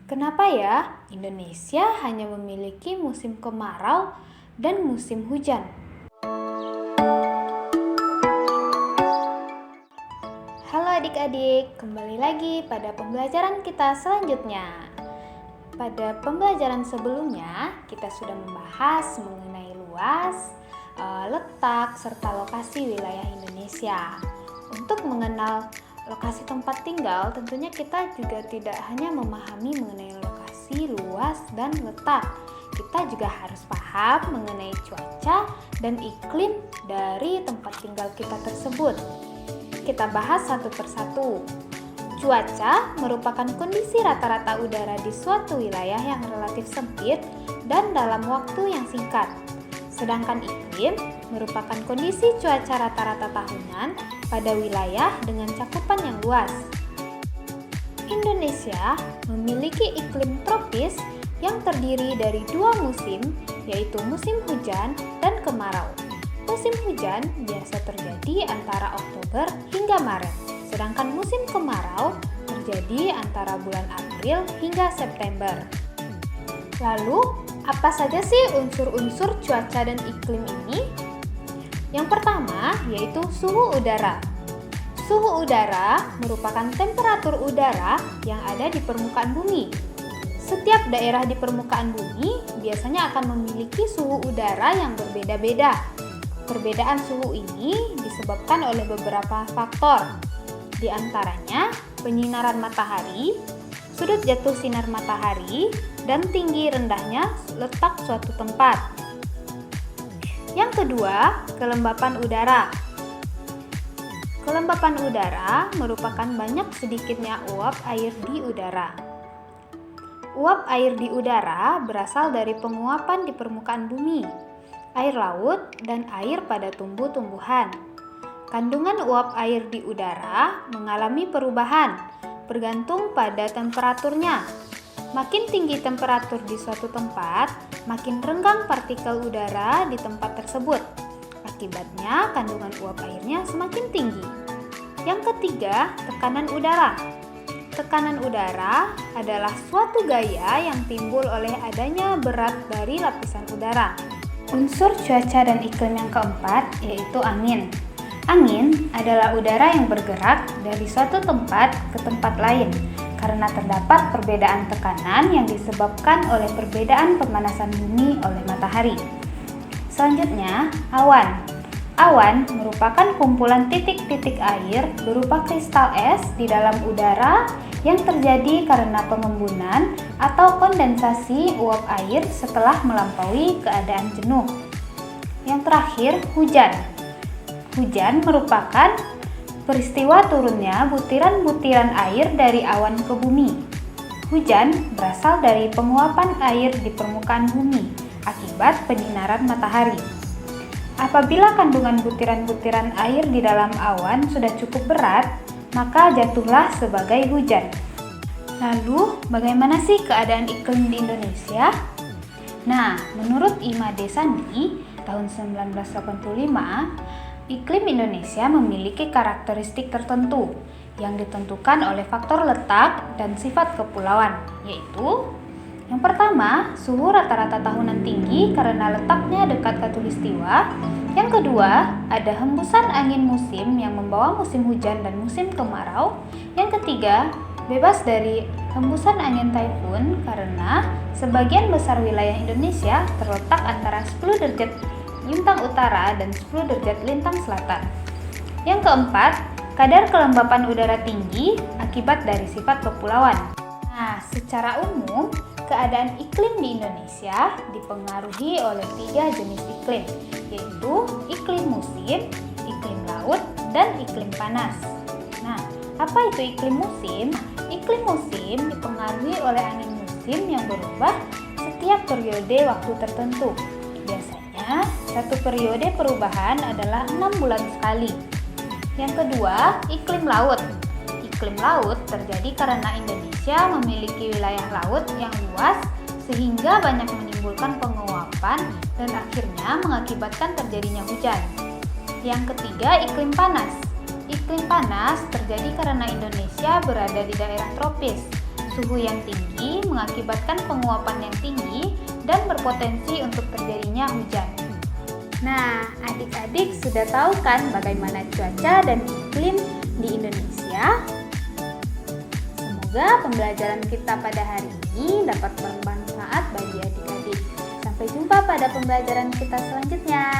Kenapa ya Indonesia hanya memiliki musim kemarau dan musim hujan? Halo adik-adik, kembali lagi pada pembelajaran kita selanjutnya. Pada pembelajaran sebelumnya, kita sudah membahas mengenai luas, letak, serta lokasi wilayah Indonesia. Untuk mengenal lokasi tempat tinggal, tentunya kita juga tidak hanya memahami mengenai lokasi, luas, dan letak. Kita juga harus paham mengenai cuaca dan iklim dari tempat tinggal kita tersebut. Kita bahas satu persatu. Cuaca merupakan kondisi rata-rata udara di suatu wilayah yang relatif sempit dan dalam waktu yang singkat. Sedangkan iklim merupakan kondisi cuaca rata-rata tahunan pada wilayah dengan cakupan yang luas. Indonesia memiliki iklim tropis yang terdiri dari dua musim, yaitu musim hujan dan kemarau. Musim hujan biasa terjadi antara Oktober hingga Maret, sedangkan musim kemarau terjadi antara bulan April hingga September. Lalu, apa saja sih unsur-unsur cuaca dan iklim ini? Yang pertama yaitu suhu udara. Suhu udara merupakan temperatur udara yang ada di permukaan bumi. Setiap daerah di permukaan bumi biasanya akan memiliki suhu udara yang berbeda-beda. Perbedaan suhu ini disebabkan oleh beberapa faktor. Di antaranya penyinaran matahari, sudut jatuh sinar matahari, dan tinggi rendahnya letak suatu tempat. Yang kedua, kelembapan udara. Kelembapan udara merupakan banyak sedikitnya uap air di udara. Uap air di udara berasal dari penguapan di permukaan bumi, air laut, dan air pada tumbuh-tumbuhan. Kandungan uap air di udara mengalami perubahan bergantung pada temperaturnya. Makin tinggi temperatur di suatu tempat, makin renggang partikel udara di tempat tersebut. Akibatnya, kandungan uap airnya semakin tinggi. Yang ketiga, tekanan udara. Tekanan udara adalah suatu gaya yang timbul oleh adanya berat dari lapisan udara. Unsur cuaca dan iklim yang keempat yaitu angin. Angin adalah udara yang bergerak dari suatu tempat ke tempat lain karena terdapat perbedaan tekanan yang disebabkan oleh perbedaan pemanasan bumi oleh matahari. Selanjutnya, awan. Awan merupakan kumpulan titik-titik air berupa kristal es di dalam udara yang terjadi karena pengembunan atau kondensasi uap air setelah melampaui keadaan jenuh. Yang terakhir, hujan. Hujan merupakan peristiwa turunnya butiran-butiran air dari awan ke bumi. Hujan berasal dari penguapan air di permukaan bumi akibat penyinaran matahari. Apabila kandungan butiran-butiran air di dalam awan sudah cukup berat, maka jatuhlah sebagai hujan. Lalu, bagaimana sih keadaan iklim di Indonesia? Nah, menurut Imade Sandi tahun 1985, iklim Indonesia memiliki karakteristik tertentu yang ditentukan oleh faktor letak dan sifat kepulauan, yaitu yang pertama, suhu rata-rata tahunan tinggi karena letaknya dekat khatulistiwa. Yang kedua, ada hembusan angin musim yang membawa musim hujan dan musim kemarau. Yang ketiga, bebas dari hembusan angin taifun karena sebagian besar wilayah Indonesia terletak antara 10 derajat lintang utara dan 10 derajat lintang selatan. Yang keempat, kadar kelembapan udara tinggi akibat dari sifat kepulauan. Nah, secara umum, keadaan iklim di Indonesia dipengaruhi oleh 3 jenis iklim, yaitu iklim musim, iklim laut, dan iklim panas. Nah, apa itu iklim musim? Iklim musim dipengaruhi oleh angin musim yang berubah setiap periode waktu tertentu. Biasanya, satu periode perubahan adalah 6 bulan sekali. Yang kedua, iklim laut. Iklim laut terjadi karena Indonesia memiliki wilayah laut yang luas sehingga banyak menimbulkan penguapan dan akhirnya mengakibatkan terjadinya hujan. Yang ketiga, iklim panas. Iklim panas terjadi karena Indonesia berada di daerah tropis Suhu yang tinggi mengakibatkan penguapan yang tinggi dan berpotensi untuk terjadinya hujan. Nah, adik-adik sudah tahu kan bagaimana cuaca dan iklim di Indonesia? Semoga pembelajaran kita pada hari ini dapat bermanfaat bagi adik-adik. Sampai jumpa pada pembelajaran kita selanjutnya.